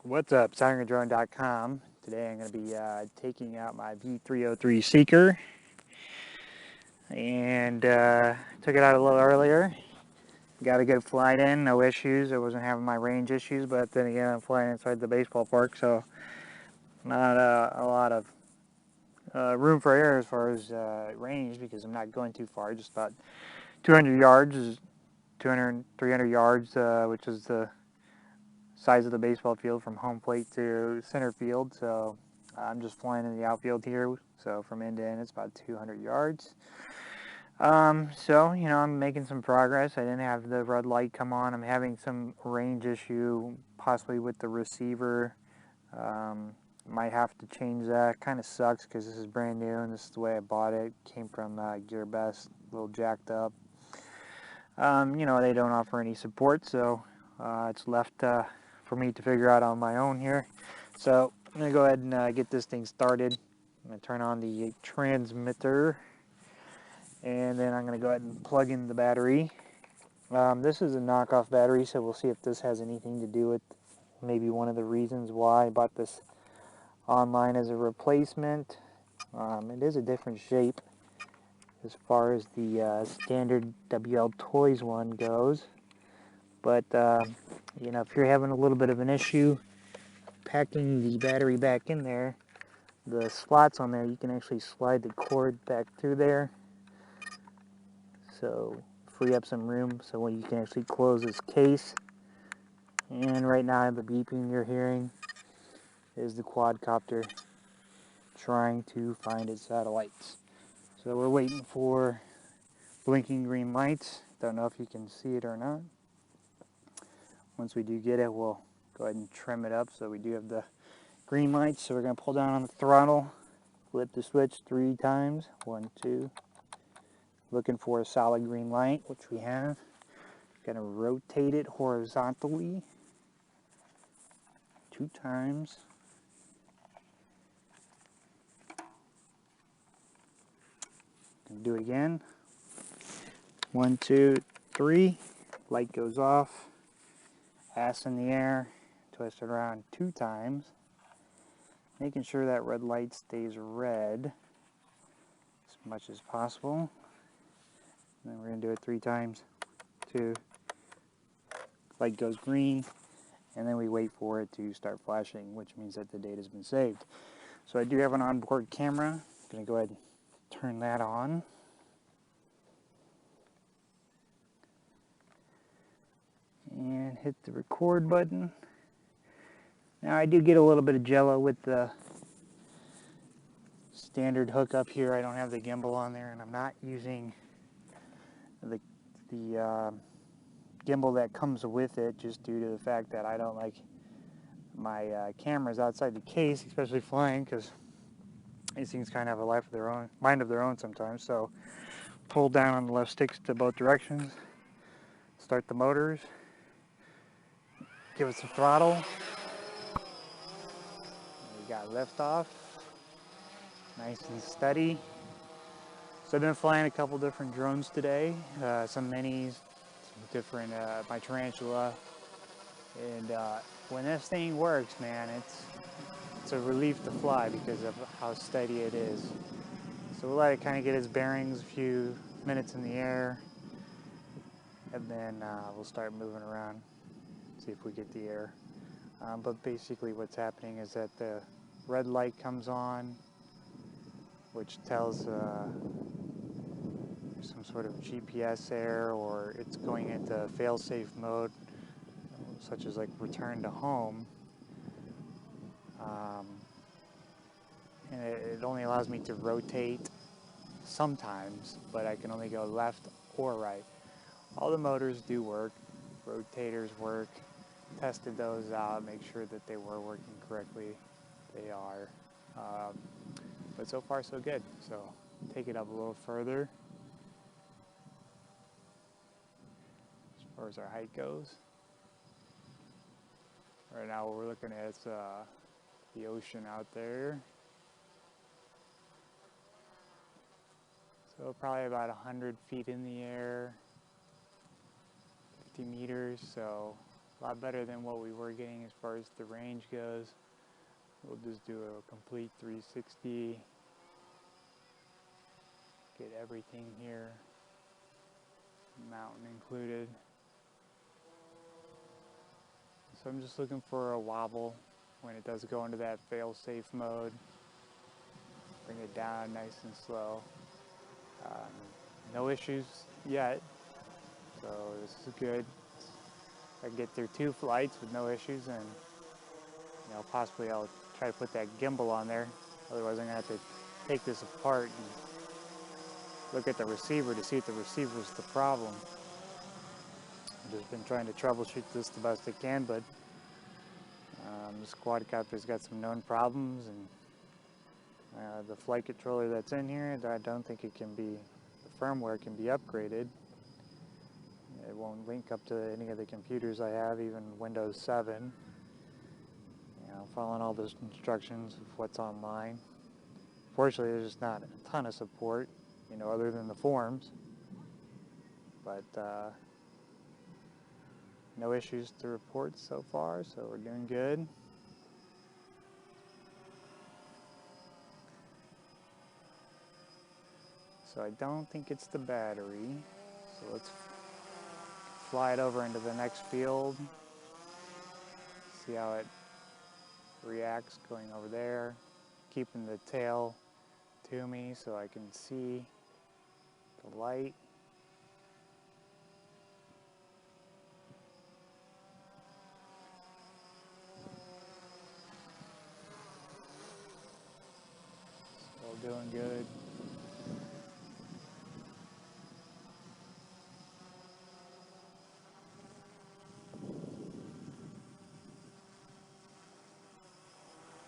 What's up, SirenDrone.com. Today I'm going to be taking out my V303 seeker, and took it out a little earlier. Got a good flight in, no issues. I wasn't having my range issues, but then again, I'm flying inside the baseball park, so not a lot of room for error as far as range, because I'm not going too far, just about 200 yards, 200, 300 yards, which is the size of the baseball field from home plate to center field. So I'm just flying in the outfield here. So from end to end, it's about 200 yards. So, I'm making some progress. I didn't have the red light come on. I'm having some range issue, possibly with the receiver. Might have to change that. Kind of sucks because this is brand new and this is the way I bought it. Came from Gear Best, a little jacked up. They don't offer any support, so it's left for me to figure out on my own here. So I'm going to go ahead and get this thing started. I'm going to turn on the transmitter, and then I'm going to go ahead and plug in the battery. This is a knockoff battery, so we'll see if this has anything to do with maybe one of the reasons why I bought this online as a replacement. It is a different shape as far as the standard WL Toys one goes. But, if you're having a little bit of an issue packing the battery back in there, the slots on there, you can actually slide the cord back through there. So, free up some room so you can actually close this case. And right now, the beeping you're hearing is the quadcopter trying to find its satellites. So we're waiting for blinking green lights. Don't know if you can see it or not. Once we do get it, we'll go ahead and trim it up so we do have the green lights. So we're going to pull down on the throttle, flip the switch 3 times. 1, 2. Looking for a solid green light, which we have. Going to rotate it horizontally 2 times. Do it again. 1, 2, 3. Light goes off. Ass in the air. Twist it around 2 times. Making sure that red light stays red as much as possible. And then we're going to do it 3 times. 2. Light goes green. And then we wait for it to start flashing, which means that the data's been saved. So I do have an onboard camera. I'm going to go ahead and turn that on. And hit the record button. Now I do get a little bit of jello with the standard hookup here. I don't have the gimbal on there, and I'm not using the gimbal that comes with it, just due to the fact that I don't like my cameras outside the case, especially flying, because these things kind of have a life of their own, mind of their own sometimes. So pull down on the left sticks to both directions, start the motors, give it some throttle. We got liftoff, nice and steady. So I've been flying a couple different drones today, some minis, some different, my Tarantula, and when this thing works, man, it's a relief to fly because of how steady it is. So we'll let it kind of get its bearings, a few minutes in the air, and then we'll start moving around, see if we get the air. But basically what's happening is that the red light comes on, which tells some sort of GPS error, or it's going into fail-safe mode, such as like return to home. And it only allows me to rotate sometimes, but I can only go left or right. All the motors do work, rotators work, tested those out, make sure that they were working correctly. They are. But so far so good. So take it up a little further as far as our height goes. Right now what we're looking at is the ocean out there. So probably about 100 feet in the air, 50 meters, so A lot better than what we were getting as far as the range goes. We'll just do a complete 360, get everything here, mountain included. So I'm just looking for a wobble when it does go into that fail-safe mode. Bring it down nice and slow. No issues yet, so this is good. I can get through 2 flights with no issues, and possibly I'll try to put that gimbal on there. Otherwise I'm gonna have to take this apart and look at the receiver to see if the receiver is the problem. I've just been trying to troubleshoot this the best I can, but this quadcopter's got some known problems, and the flight controller that's in here, I don't think it can be, the firmware can be upgraded. It won't link up to any of the computers I have, even Windows 7. Following all those instructions of what's online. Fortunately, there's just not a ton of support, other than the forums. But no issues to report so far, so we're doing good. So I don't think it's the battery. So let's fly it over into the next field. See how it reacts going over there. Keeping the tail to me so I can see the light. Still doing good.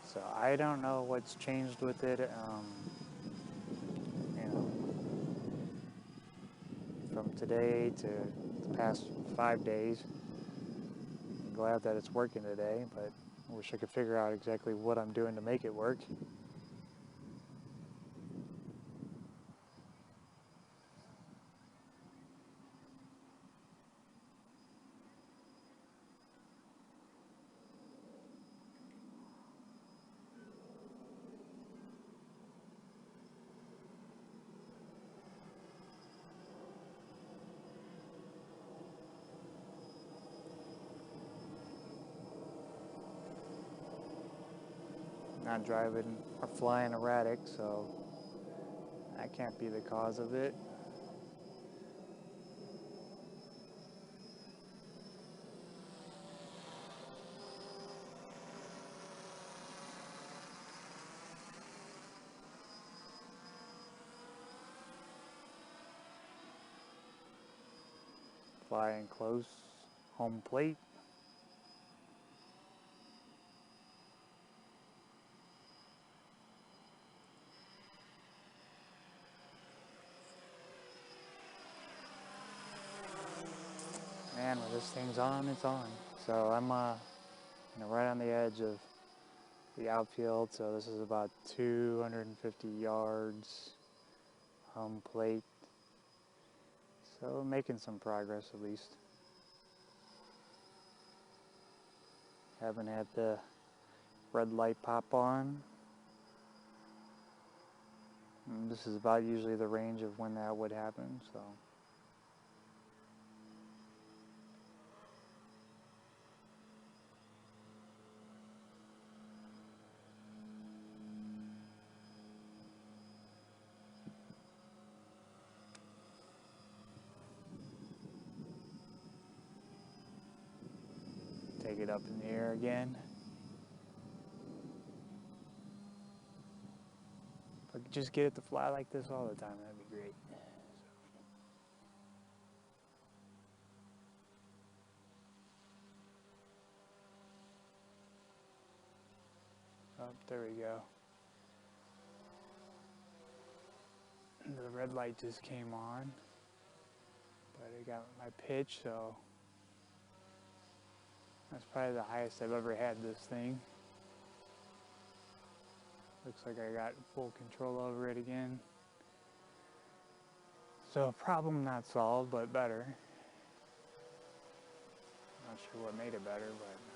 So I don't know what's changed with it. From today to the past 5 days. I'm glad that it's working today, but I wish I could figure out exactly what I'm doing to make it work. Not driving or flying erratic, so that can't be the cause of it. Flying close, home plate. Man, when this thing's on, it's on. So I'm right on the edge of the outfield, so this is about 250 yards, home plate. So making some progress at least. Haven't had the red light pop on. And this is about usually the range of when that would happen, so. Take it up in the air again. If I could just get it to fly like this all the time, that'd be great. Oh, there we go. The red light just came on, but it got my pitch, so that's probably the highest I've ever had this thing. Looks like I got full control over it again. So problem not solved, but better. Not sure what made it better, but